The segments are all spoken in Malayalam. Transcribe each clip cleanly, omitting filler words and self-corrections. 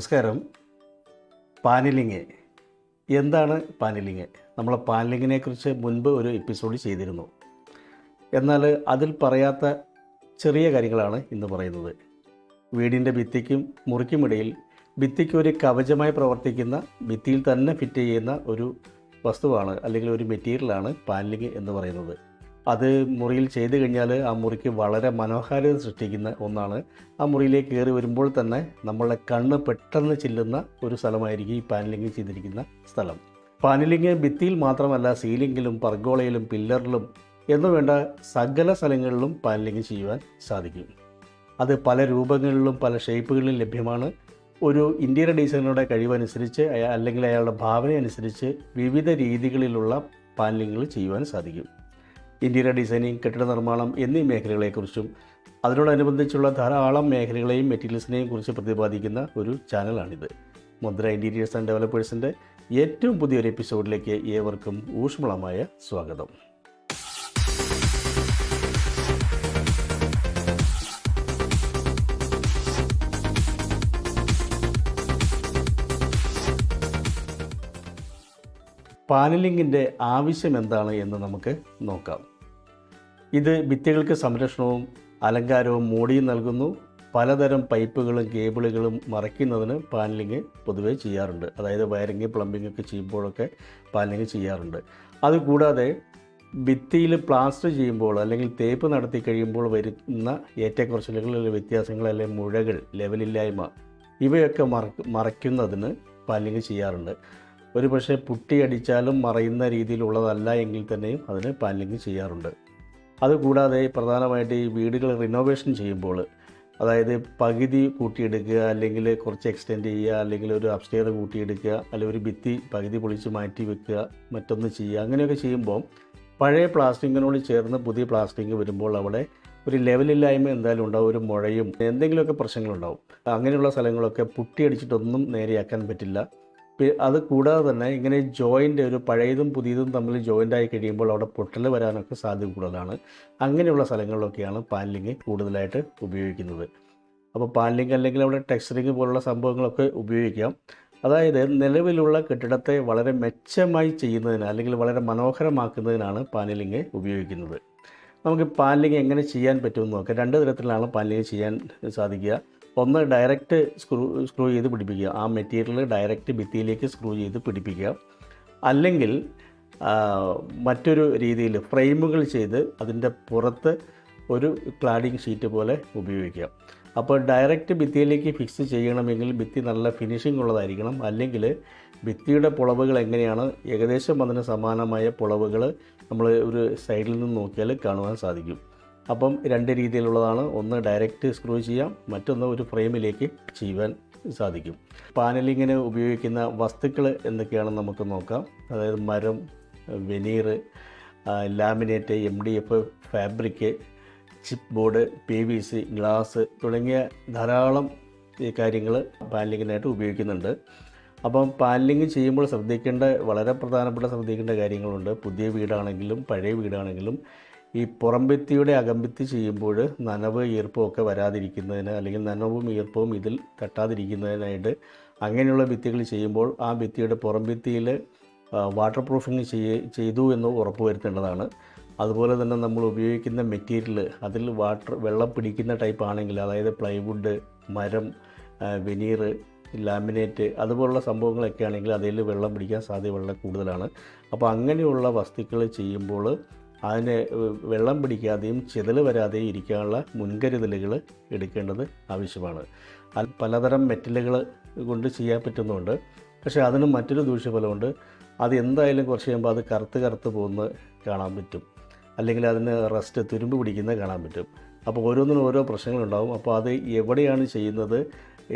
നമസ്കാരം. പാനലിംഗ് എന്താണ് പാനലിംഗ്? നമ്മൾ പാനലിങ്ങിനെ കുറിച്ച് മുൻപ് ഒരു എപ്പിസോഡ് ചെയ്തിരുന്നു. എന്നാൽ അതിൽ പറയാത്ത ചെറിയ കാര്യങ്ങളാണ് ഇന്ന് പറയുന്നത്. വീടിൻ്റെ ഭിത്തിക്കും മുറിക്കുമിടയിൽ ഭിത്തിക്ക് ഒരു കവചമായി പ്രവർത്തിക്കുന്ന, ഭിത്തിയിൽ തന്നെ ഫിറ്റ് ചെയ്യുന്ന ഒരു വസ്തുവാണ് അല്ലെങ്കിൽ ഒരു മെറ്റീരിയലാണ് പാനലിംഗ് എന്ന് പറയുന്നത്. അത് മുറിയിൽ ചെയ്തു കഴിഞ്ഞാൽ ആ മുറിക്ക് വളരെ മനോഹാരിത സൃഷ്ടിക്കുന്ന ഒന്നാണ്. ആ മുറിയിലേക്ക് കയറി വരുമ്പോൾ തന്നെ നമ്മളുടെ കണ്ണ് പെട്ടെന്ന് ചെല്ലുന്ന ഒരു സ്ഥലമായിരിക്കും ഈ പാനലിംഗ് ചെയ്തിരിക്കുന്ന സ്ഥലം. പാനലിംഗ് ഭിത്തിയിൽ മാത്രമല്ല, സീലിംഗിലും പർഗോളയിലും പില്ലറിലും എന്നു വേണ്ട സകല സ്ഥലങ്ങളിലും പാനലിംഗ് ചെയ്യുവാൻ സാധിക്കും. അത് പല രൂപങ്ങളിലും പല ഷേപ്പുകളിലും ലഭ്യമാണ്. ഒരു ഇൻറ്റീരിയർ ഡിസൈനറുടെ കഴിവനുസരിച്ച് അല്ലെങ്കിൽ അയാളുടെ ഭാവന അനുസരിച്ച് വിവിധ രീതികളിലുള്ള പാനലിങ്ങുകൾ ചെയ്യുവാൻ സാധിക്കും. ഇൻറ്റീരിയർ ഡിസൈനിങ്, കെട്ടിട നിർമ്മാണം എന്നീ മേഖലകളെക്കുറിച്ചും അതിനോടനുബന്ധിച്ചുള്ള ധാരാളം മേഖലകളെയും മെറ്റീരിയൽസിനെയും കുറിച്ച് പ്രതിപാദിക്കുന്ന ഒരു ചാനലാണിത്. മുദ്ര ഇൻറ്റീരിയേഴ്സ് ആൻഡ് ഡെവലപ്പേഴ്സിൻ്റെ ഏറ്റവും പുതിയൊരു എപ്പിസോഡിലേക്ക് ഏവർക്കും ഊഷ്മളമായ സ്വാഗതം. പാനലിങ്ങിൻ്റെ ആവശ്യം എന്താണ് എന്ന് നമുക്ക് നോക്കാം. ഇത് ഭിത്തികൾക്ക് സംരക്ഷണവും അലങ്കാരവും മോടിയും നൽകുന്നു. പലതരം പൈപ്പുകളും കേബിളുകളും മറയ്ക്കുന്നതിന് പാനലിങ് പൊതുവേ ചെയ്യാറുണ്ട്. അതായത് വയറിങ്, പ്ലംബിംഗ് ഒക്കെ ചെയ്യുമ്പോഴൊക്കെ പാനലിങ് ചെയ്യാറുണ്ട്. അതുകൂടാതെ ഭിത്തിയിൽ പ്ലാസ്റ്റർ ചെയ്യുമ്പോൾ അല്ലെങ്കിൽ തേപ്പ് നടത്തി കഴിയുമ്പോൾ വരുന്ന ഏറ്റക്കുറച്ചിലുകൾ, വ്യത്യാസങ്ങൾ, അല്ലെങ്കിൽ മുഴകൾ, ലെവലില്ലായ്മ ഇവയൊക്കെ മറയ്ക്കുന്നതിന് പാനലിങ് ചെയ്യാറുണ്ട്. ഒരു പക്ഷേ പുട്ടി അടിച്ചാലും മറയുന്ന രീതിയിലുള്ളതല്ല എങ്കിൽ തന്നെയും അതിന് പാനലിംഗ് ചെയ്യാറുണ്ട്. അതുകൂടാതെ പ്രധാനമായിട്ട് ഈ വീടുകൾ റിനോവേഷൻ ചെയ്യുമ്പോൾ, അതായത് പകുതി കൂട്ടിയെടുക്കുക, അല്ലെങ്കിൽ കുറച്ച് എക്സ്റ്റെൻഡ് ചെയ്യുക, അല്ലെങ്കിൽ ഒരു അപ്സ്റ്റെയർ കൂട്ടിയെടുക്കുക, അല്ലെങ്കിൽ ഒരു ഭിത്തി പകുതി പൊളിച്ച് മാറ്റി വെക്കുക, മറ്റൊന്ന് ചെയ്യുക, അങ്ങനെയൊക്കെ ചെയ്യുമ്പോൾ പഴയ പ്ലാസ്റ്ററിങ്ങിനോട് ചേർന്ന് പുതിയ പ്ലാസ്റ്ററിങ് വരുമ്പോൾ അവിടെ ഒരു ലെവലില്ലായ്മ എന്തായാലും ഉണ്ടാവും, ഒരു മുഴയും എന്തെങ്കിലുമൊക്കെ പ്രശ്നങ്ങളുണ്ടാവും. അങ്ങനെയുള്ള സ്ഥലങ്ങളൊക്കെ പുട്ടി അടിച്ചിട്ടൊന്നും നേരെയാക്കാൻ പറ്റില്ല. അത് കൂടാതെ തന്നെ ഇങ്ങനെ ജോയിൻ്റ്, ഒരു പഴയതും പുതിയതും തമ്മിൽ ജോയിൻ്റായി കഴിയുമ്പോൾ അവിടെ പൊട്ടൽ വരാനൊക്കെ സാധ്യത കൂടുതലാണ്. അങ്ങനെയുള്ള സ്ഥലങ്ങളിലൊക്കെയാണ് പാനലിംഗ് കൂടുതലായിട്ട് ഉപയോഗിക്കുന്നത്. അപ്പോൾ പാനലിംഗ് അല്ലെങ്കിൽ അവിടെ ടെക്സ്ചറിങ് പോലുള്ള സംഭവങ്ങളൊക്കെ ഉപയോഗിക്കാം. അതായത് നിലവിലുള്ള കെട്ടിടത്തെ വളരെ മെച്ചമായി ചെയ്യുന്നതിന് അല്ലെങ്കിൽ വളരെ മനോഹരമാക്കുന്നതിനാണ് പാനലിംഗ് ഉപയോഗിക്കുന്നത്. നമുക്ക് പാനലിംഗ് എങ്ങനെ ചെയ്യാൻ പറ്റുമെന്ന് നോക്കാം. രണ്ട് തരത്തിലാണ് പാനലിംഗ് ചെയ്യാൻ സാധിക്കുക. ഒന്ന്, ഡയറക്റ്റ് സ്ക്രൂ ചെയ്ത് പിടിപ്പിക്കുക. ആ മെറ്റീരിയൽ ഡയറക്റ്റ് ഭിത്തിയിലേക്ക് സ്ക്രൂ ചെയ്ത് പിടിപ്പിക്കുക. അല്ലെങ്കിൽ മറ്റൊരു രീതിയിൽ ഫ്രെയിമുകൾ ചെയ്ത് അതിൻ്റെ പുറത്ത് ഒരു ക്ലാഡിംഗ് ഷീറ്റ് പോലെ ഉപയോഗിക്കുക. അപ്പോൾ ഡയറക്റ്റ് ഭിത്തിയിലേക്ക് ഫിക്സ് ചെയ്യണമെങ്കിൽ ഭിത്തി നല്ല ഫിനിഷിംഗ് ഉള്ളതായിരിക്കണം. അല്ലെങ്കിൽ ഭിത്തിയുടെ പുളവുകൾ എങ്ങനെയാണ്, ഏകദേശം അതിന് സമാനമായ പുളവുകൾ നമ്മൾ ഒരു സൈഡിൽ നിന്ന് നോക്കിയാൽ കാണുവാൻ സാധിക്കും. അപ്പം രണ്ട് രീതിയിലുള്ളതാണ്. ഒന്ന് ഡയറക്റ്റ് സ്ക്രൂ ചെയ്യാം, മറ്റൊന്ന് ഒരു ഫ്രെയിമിലേക്ക് ചെയ്യുവാൻ സാധിക്കും. പാനലിങ്ങിന് ഉപയോഗിക്കുന്ന വസ്തുക്കൾ എന്തൊക്കെയാണെന്ന് നമുക്ക് നോക്കാം. അതായത് മരം, veneer, laminate, MDF, fabric, chip board, PVC, glass തുടങ്ങിയ ധാരാളം കാര്യങ്ങൾ പാനലിങ്ങിനായിട്ട് ഉപയോഗിക്കുന്നുണ്ട്. അപ്പം പാനലിങ് ചെയ്യുമ്പോൾ വളരെ പ്രധാനപ്പെട്ട ശ്രദ്ധിക്കേണ്ട കാര്യങ്ങളുണ്ട്. പുതിയ വീടാണെങ്കിലും പഴയ വീടാണെങ്കിലും ഈ പുറംഭിത്തിയുടെ അകംഭിത്തി ചെയ്യുമ്പോൾ നനവ്, ഈർപ്പവും ഒക്കെ വരാതിരിക്കുന്നതിന്, അല്ലെങ്കിൽ നനവും ഈർപ്പവും ഇതിൽ തട്ടാതിരിക്കുന്നതിനായിട്ട് അങ്ങനെയുള്ള ഭിത്തികൾ ചെയ്യുമ്പോൾ ആ ഭിത്തിയുടെ പുറംഭിത്തിയിൽ വാട്ടർ പ്രൂഫിങ് ചെയ്തു എന്ന് ഉറപ്പുവരുത്തേണ്ടതാണ്. അതുപോലെ തന്നെ നമ്മൾ ഉപയോഗിക്കുന്ന മെറ്റീരിയൽ അതിൽ വെള്ളം പിടിക്കുന്ന ടൈപ്പ് ആണെങ്കിൽ, അതായത് പ്ലൈവുഡ്, മരം, വെനീർ, ലാമിനേറ്റ് അതുപോലുള്ള സംഭവങ്ങളൊക്കെ ആണെങ്കിൽ അതിൽ വെള്ളം പിടിക്കാൻ സാധ്യത വളരെ കൂടുതലാണ്. അപ്പോൾ അങ്ങനെയുള്ള വസ്തുക്കൾ ചെയ്യുമ്പോൾ അതിന് വെള്ളം പിടിക്കാതെയും ചിതൽ വരാതെയും ഇരിക്കാനുള്ള മുൻകരുതലുകൾ എടുക്കേണ്ടത് ആവശ്യമാണ്. പലതരം മെറ്റലുകൾ കൊണ്ട് ചെയ്യാൻ പറ്റുന്നുണ്ട്. പക്ഷേ അതിന് മറ്റൊരു ദൂഷ്യഫലമുണ്ട്. അത് എന്തായാലും കുറച്ച് കഴിയുമ്പോൾ അത് കറുത്ത് പോകുന്നത് കാണാൻ പറ്റും, അല്ലെങ്കിൽ അതിന് തുരുമ്പ് പിടിക്കുന്നത് കാണാൻ പറ്റും. അപ്പോൾ ഓരോന്നിനും ഓരോ പ്രശ്നങ്ങളുണ്ടാകും. അപ്പോൾ അത് എവിടെയാണ് ചെയ്യുന്നത്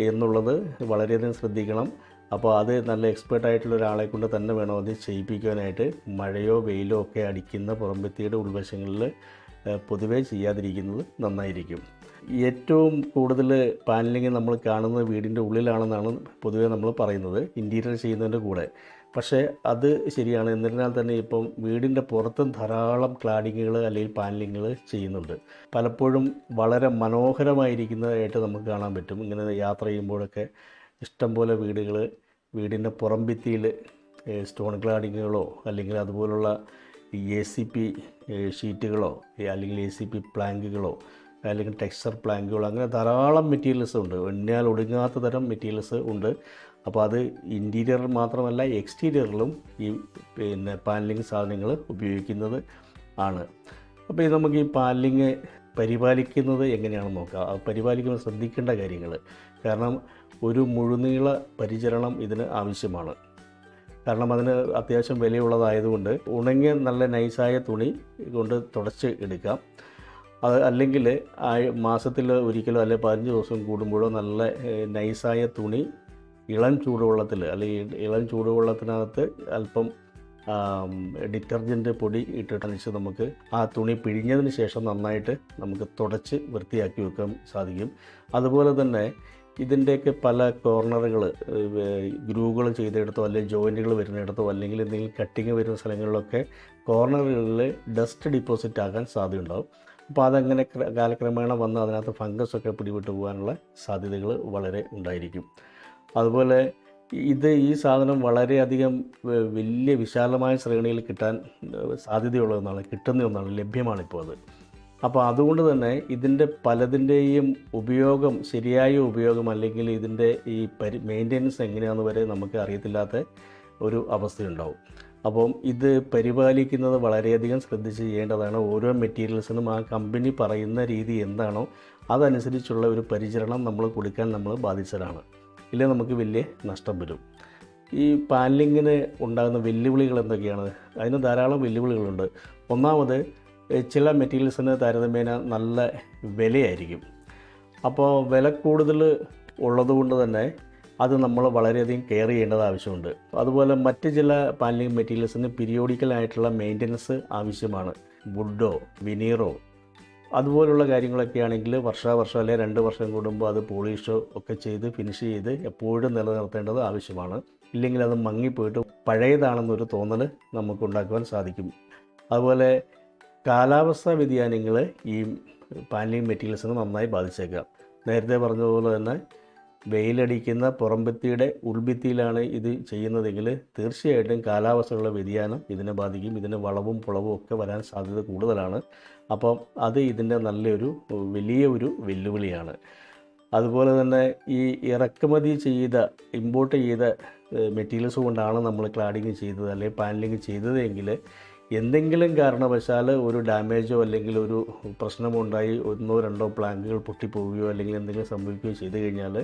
എന്നുള്ളത് വളരെയധികം ശ്രദ്ധിക്കണം. അപ്പോൾ അത് നല്ല എക്സ്പേർട്ടായിട്ടുള്ള ഒരാളെ കൊണ്ട് തന്നെ വേണം അത് ചെയ്യിപ്പിക്കാനായിട്ട്. മഴയോ വെയിലോ ഒക്കെ അടിക്കുന്ന പുറംഭിത്തിയുടെ ഉൾവശങ്ങളിൽ പൊതുവേ ചെയ്യാതിരിക്കുന്നത് നന്നായിരിക്കും. ഏറ്റവും കൂടുതൽ പാനലിംഗ് നമ്മൾ കാണുന്നത് വീടിൻ്റെ ഉള്ളിലാണെന്നാണ് പൊതുവേ നമ്മൾ പറയുന്നത്, ഇൻറ്റീരിയർ ചെയ്യുന്നതിൻ്റെ കൂടെ. പക്ഷേ അത് ശരിയാണ്. എന്നിരുന്നാൽ തന്നെ ഇപ്പം വീടിൻ്റെ പുറത്തും ധാരാളം ക്ലാഡിങ്ങുകൾ അല്ലെങ്കിൽ പാനലിങ്ങുകൾ ചെയ്യുന്നുണ്ട്. പലപ്പോഴും വളരെ മനോഹരമായിരിക്കുന്നതായിട്ട് നമുക്ക് കാണാൻ പറ്റും. ഇങ്ങനെ യാത്ര ചെയ്യുമ്പോഴൊക്കെ ഇഷ്ടംപോലെ വീടിൻ്റെ പുറം ഭിത്തിയിൽ സ്റ്റോൺ ക്ലാഡിങ്ങുകളോ അല്ലെങ്കിൽ അതുപോലുള്ള ACP ഷീറ്റുകളോ അല്ലെങ്കിൽ ACP പ്ലാങ്കുകളോ അല്ലെങ്കിൽ ടെക്സ്ചർ പ്ലാങ്കുകളോ അങ്ങനെ ധാരാളം മെറ്റീരിയൽസ് ഉണ്ട്. എണ്ണിയാൽ ഒടുങ്ങാത്ത തരം മെറ്റീരിയൽസ് ഉണ്ട്. അപ്പോൾ അത് ഇൻറ്റീരിയർ മാത്രമല്ല എക്സ്റ്റീരിയറിലും ഈ പാനലിംഗ് സാധനങ്ങൾ ഉപയോഗിക്കുന്നത് ആണ്. അപ്പോൾ ഇത് നമുക്ക് ഈ പാനലിംഗ് പരിപാലിക്കുന്നത് എങ്ങനെയാണെന്ന് നോക്കാം. അത് പരിപാലിക്കുമ്പോൾ ശ്രദ്ധിക്കേണ്ട കാര്യങ്ങൾ, കാരണം ഒരു മുഴുനീള പരിചരണം ഇതിന് ആവശ്യമാണ്. കാരണം അതിന് അത്യാവശ്യം വിലയുള്ളതായതുകൊണ്ട് ഉണങ്ങിയ നല്ല നൈസായ തുണി കൊണ്ട് തുടച്ച് എടുക്കാം. അത് അല്ലെങ്കിൽ മാസത്തിൽ ഒരിക്കലോ അല്ലെങ്കിൽ 15 ദിവസം കൂടുമ്പോഴോ നല്ല നൈസായ തുണി ഇളം ചൂടുവെള്ളത്തിൽ അല്ലെങ്കിൽ ഇളം ചൂടുവെള്ളത്തിനകത്ത് അല്പം ഡിറ്റർജൻറ്റ് പൊടി ഇട്ടിട്ട് നമുക്ക് ആ തുണി പിഴിഞ്ഞതിന് ശേഷം നന്നായിട്ട് നമുക്ക് തുടച്ച് വൃത്തിയാക്കി വെക്കാൻ സാധിക്കും. അതുപോലെ തന്നെ ഇതിൻ്റെയൊക്കെ പല കോർണറുകൾ ഗ്രൂവുകൾ ചെയ്തെടുത്തോ അല്ലെങ്കിൽ ജോയിൻറ്റുകൾ വരുന്നിടത്തോ അല്ലെങ്കിൽ എന്തെങ്കിലും കട്ടിങ് വരുന്ന സ്ഥലങ്ങളിലൊക്കെ കോർണറുകളിൽ ഡസ്റ്റ് ഡിപ്പോസിറ്റ് ആകാൻ സാധ്യതയുണ്ടാകും. അപ്പോൾ അതങ്ങനെ കാലക്രമേണ വന്ന് അതിനകത്ത് ഫംഗസൊക്കെ പിടിപെട്ട് പോകാനുള്ള സാധ്യതകൾ വളരെ ഉണ്ടായിരിക്കും. അതുപോലെ ഈ സാധനം വളരെയധികം വലിയ വിശാലമായ ശ്രേണിയിൽ കിട്ടാൻ സാധ്യതയുള്ള ഒന്നാണ്, കിട്ടുന്ന ഒന്നാണ്, ലഭ്യമാണിപ്പോൾ അത്. അപ്പോൾ അതുകൊണ്ട് തന്നെ ഇതിൻ്റെ പലതിൻ്റെയും ഉപയോഗം, ശരിയായ ഉപയോഗം അല്ലെങ്കിൽ ഇതിൻ്റെ ഈ മെയിൻ്റെനൻസ് എങ്ങനെയാണെന്ന് വരെ നമുക്ക് അറിയത്തില്ലാത്ത ഒരു അവസ്ഥയുണ്ടാവും. അപ്പം ഇത് പരിപാലിക്കുന്നത് വളരെയധികം ശ്രദ്ധിച്ച് ചെയ്യേണ്ടതാണ്. ഓരോ മെറ്റീരിയൽസിനും ആ കമ്പനി പറയുന്ന രീതി എന്താണോ അതനുസരിച്ചുള്ള ഒരു പരിചരണം നമ്മൾ കൊടുക്കാൻ നമ്മൾ ബാധ്യസ്ഥരാണ്. ഇല്ലെങ്കിൽ നമുക്ക് വലിയ നഷ്ടം വരും. ഈ പാനലിങ്ങിന് ഉണ്ടാകുന്ന വെല്ലുവിളികൾ എന്തൊക്കെയാണ്? അതിന് ധാരാളം വെല്ലുവിളികളുണ്ട്. ഒന്നാമത്, ചില മെറ്റീരിയൽസിന് താരതമ്യേന നല്ല വിലയായിരിക്കും. അപ്പോൾ വില കൂടുതൽ ഉള്ളതുകൊണ്ട് തന്നെ അത് നമ്മൾ വളരെയധികം കെയർ ചെയ്യേണ്ടത് ആവശ്യമുണ്ട്. അതുപോലെ മറ്റ് ചില പാനലിംഗ് മെറ്റീരിയൽസിന് പീരിയോഡിക്കലായിട്ടുള്ള മെയിൻ്റനൻസ് ആവശ്യമാണ്. വുഡോ വിനീറോ അതുപോലുള്ള കാര്യങ്ങളൊക്കെ ആണെങ്കിൽ വർഷാവർഷം അല്ലെങ്കിൽ 2 വർഷം കൂടുമ്പോൾ അത് പോളിഷോ ഒക്കെ ചെയ്ത് ഫിനിഷ് ചെയ്ത് എപ്പോഴും നിലനിർത്തേണ്ടത് ആവശ്യമാണ്. ഇല്ലെങ്കിൽ അത് മങ്ങിപ്പോയിട്ട് പഴയതാണെന്നൊരു തോന്നൽ നമുക്കുണ്ടാക്കുവാൻ സാധിക്കും. അതുപോലെ കാലാവസ്ഥാ വ്യതിയാനങ്ങൾ ഈ പാനലിംഗ് മെറ്റീരിയൽസിനെ നന്നായി ബാധിച്ചേക്കാം. നേരത്തെ പറഞ്ഞതുപോലെ തന്നെ വെയിലടിക്കുന്ന പുറംഭിത്തിയുടെ ഉൾഭിത്തിയിലാണ് ഇത് ചെയ്യുന്നതെങ്കിൽ തീർച്ചയായിട്ടും കാലാവസ്ഥയുള്ള വ്യതിയാനം ഇതിനെ ബാധിക്കും. ഇതിന് വളവും പുളവും ഒക്കെ വരാൻ സാധ്യത കൂടുതലാണ്. അപ്പം അത് ഇതിൻ്റെ വലിയ ഒരു വെല്ലുവിളിയാണ്. അതുപോലെ തന്നെ ഈ ഇമ്പോർട്ട് ചെയ്ത മെറ്റീരിയൽസ് കൊണ്ടാണ് നമ്മൾ ക്ലാഡിങ് ചെയ്തത് അല്ലെങ്കിൽ പാനലിംഗ് ചെയ്തതെങ്കിൽ എന്തെങ്കിലും കാരണവശാൽ ഒരു ഡാമേജോ അല്ലെങ്കിൽ ഒരു പ്രശ്നമോ ഉണ്ടായി 1-2 പ്ലാങ്കുകൾ പൊട്ടിപ്പോവുകയോ അല്ലെങ്കിൽ എന്തെങ്കിലും സംഭവിക്കുകയോ ചെയ്തു കഴിഞ്ഞാൽ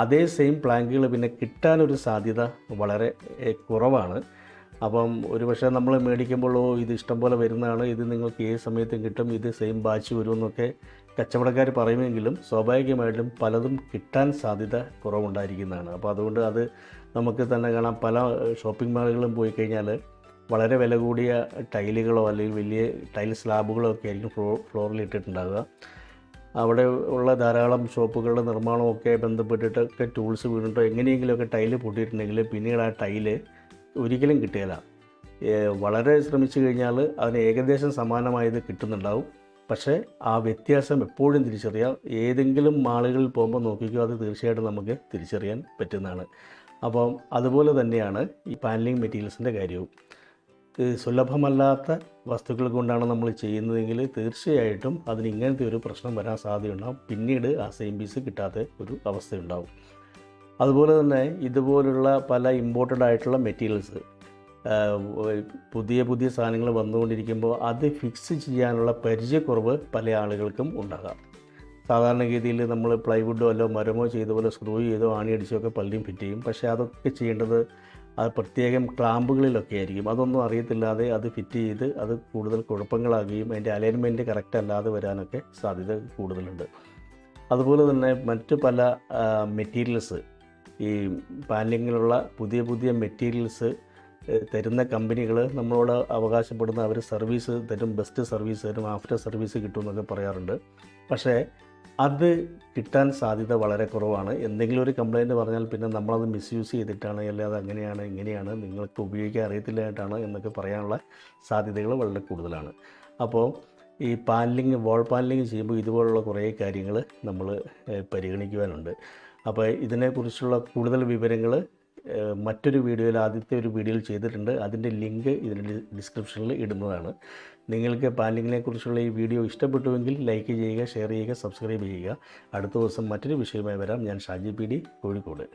അതേ സെയിം പ്ലാങ്കുകൾ പിന്നെ കിട്ടാനൊരു സാധ്യത വളരെ കുറവാണ്. അപ്പം ഒരുപക്ഷെ നമ്മൾ മേടിക്കുമ്പോൾ ഇത് ഇഷ്ടം പോലെ വരുന്നതാണ്, ഇത് നിങ്ങൾക്ക് ഏത് സമയത്തും കിട്ടും, ഇത് സെയിം ബാച്ച് വരുമെന്നൊക്കെ കച്ചവടക്കാർ പറയുമെങ്കിലും സ്വാഭാവികമായിട്ടും പലതും കിട്ടാൻ സാധ്യത കുറവുണ്ടായിരിക്കുന്നതാണ്. അപ്പോൾ അതുകൊണ്ട് അത് നമുക്ക് തന്നെ കാണാം. പല ഷോപ്പിംഗ് മാളുകളിലും പോയി കഴിഞ്ഞാൽ വളരെ വില കൂടിയ ടൈലുകളോ അല്ലെങ്കിൽ വലിയ ടൈൽ സ്ലാബുകളോ ഒക്കെ ആയിരിക്കും ഫ്ലോറിൽ ഇട്ടിട്ടുണ്ടാകുക. അവിടെ ഉള്ള ധാരാളം ഷോപ്പുകളുടെ നിർമ്മാണമൊക്കെ ബന്ധപ്പെട്ടിട്ടൊക്കെ ടൂൾസ് വീണിട്ടോ എങ്ങനെയെങ്കിലുമൊക്കെ ടൈല് പൊട്ടിയിട്ടുണ്ടെങ്കിൽ പിന്നീട് ആ ടൈല് ഒരിക്കലും കിട്ടുകയില്ല. വളരെ ശ്രമിച്ചു കഴിഞ്ഞാൽ അതിന് ഏകദേശം സമാനമായത് കിട്ടുന്നുണ്ടാവും. പക്ഷേ ആ വ്യത്യാസം എപ്പോഴും തിരിച്ചറിയാം. ഏതെങ്കിലും മാളുകളിൽ പോകുമ്പോൾ നോക്കിക്കോ, അത് തീർച്ചയായിട്ടും നമുക്ക് തിരിച്ചറിയാൻ പറ്റുന്നതാണ്. അപ്പം അതുപോലെ തന്നെയാണ് ഈ പാനലിംഗ് മെറ്റീരിയൽസിൻ്റെ കാര്യവും. സുലഭമല്ലാത്ത വസ്തുക്കൾ കൊണ്ടാണ് നമ്മൾ ചെയ്യുന്നതെങ്കിൽ തീർച്ചയായിട്ടും അതിന് ഇങ്ങനത്തെ ഒരു പ്രശ്നം വരാൻ സാധ്യതയുണ്ടാകും. പിന്നീട് ആ സെയിം പീസ് കിട്ടാത്ത ഒരു അവസ്ഥയുണ്ടാകും. അതുപോലെ തന്നെ ഇതുപോലുള്ള പല ഇമ്പോർട്ടഡ് ആയിട്ടുള്ള മെറ്റീരിയൽസ് പുതിയ സാധനങ്ങൾ വന്നുകൊണ്ടിരിക്കുമ്പോൾ അത് ഫിക്സ് ചെയ്യാനുള്ള പരിചയക്കുറവ് പല ആളുകൾക്കും ഉണ്ടാകാം. സാധാരണഗതിയിൽ നമ്മൾ പ്ലൈവുഡോ അല്ലോ മരമോ ചെയ്ത പോലെ സ്ക്രൂ ചെയ്തോ ആണിയടിച്ചോ ഒക്കെ പലരും ഫിറ്റ് ചെയ്യും. പക്ഷേ അതൊക്കെ ചെയ്യേണ്ടത് അത് പ്രത്യേകം ക്ലാമ്പുകളിലൊക്കെ ആയിരിക്കും. അതൊന്നും അറിയത്തില്ലാതെ അത് ഫിറ്റ് ചെയ്ത് അത് കൂടുതൽ കുഴപ്പങ്ങളാകുകയും അതിൻ്റെ അലൈൻമെൻറ്റ് കറക്റ്റ് അല്ലാതെ വരാനൊക്കെ സാധ്യത കൂടുതലുണ്ട്. അതുപോലെ തന്നെ മറ്റ് പല മെറ്റീരിയൽസ്, ഈ പാനലിങ്ങിലുള്ള പുതിയ മെറ്റീരിയൽസ് തരുന്ന കമ്പനികൾ നമ്മളോട് അവകാശപ്പെടുന്ന അവർ സർവീസ് തരും, ബെസ്റ്റ് സർവീസ് തരും, ആഫ്റ്റർ സർവീസ് കിട്ടുമെന്നൊക്കെ പറയാറുണ്ട്. പക്ഷേ അത് കിട്ടാൻ സാധ്യത വളരെ കുറവാണ്. എന്തെങ്കിലും ഒരു കംപ്ലയിൻറ്റ് പറഞ്ഞാൽ പിന്നെ നമ്മളത് മിസ്യൂസ് ചെയ്തിട്ടാണ്, അല്ലെങ്കിൽ അത് അങ്ങനെയാണ് ഇങ്ങനെയാണ് നിങ്ങൾക്ക് ഉപയോഗിക്കാൻ അറിയത്തില്ലായിട്ടാണ് എന്നൊക്കെ പറയാനുള്ള സാധ്യതകൾ വളരെ കൂടുതലാണ്. അപ്പോൾ ഈ വാൾ പാനലിംഗ് ചെയ്യുമ്പോൾ ഇതുപോലുള്ള കുറേ കാര്യങ്ങൾ നമ്മൾ പരിഗണിക്കുവാനുണ്ട്. അപ്പോൾ ഇതിനെക്കുറിച്ചുള്ള കൂടുതൽ വിവരങ്ങൾ മറ്റൊരു വീഡിയോയിൽ, ആദ്യത്തെ ഒരു വീഡിയോയിൽ ചെയ്തിട്ടുണ്ട്. അതിൻ്റെ ലിങ്ക് ഇതിൻ്റെ ഡിസ്ക്രിപ്ഷനിൽ ഇടുന്നതാണ്. നിങ്ങൾക്ക് പാനലിങ്ങിനെ കുറിച്ചുള്ള ഈ വീഡിയോ ഇഷ്ടപ്പെട്ടുവെങ്കിൽ ലൈക്ക് ചെയ്യുക, ഷെയർ ചെയ്യുക, സബ്സ്ക്രൈബ് ചെയ്യുക. അടുത്ത ദിവസം മറ്റൊരു വിഷയമായി വരാം. ഞാൻ ഷാജി PD, കോഴിക്കോട്.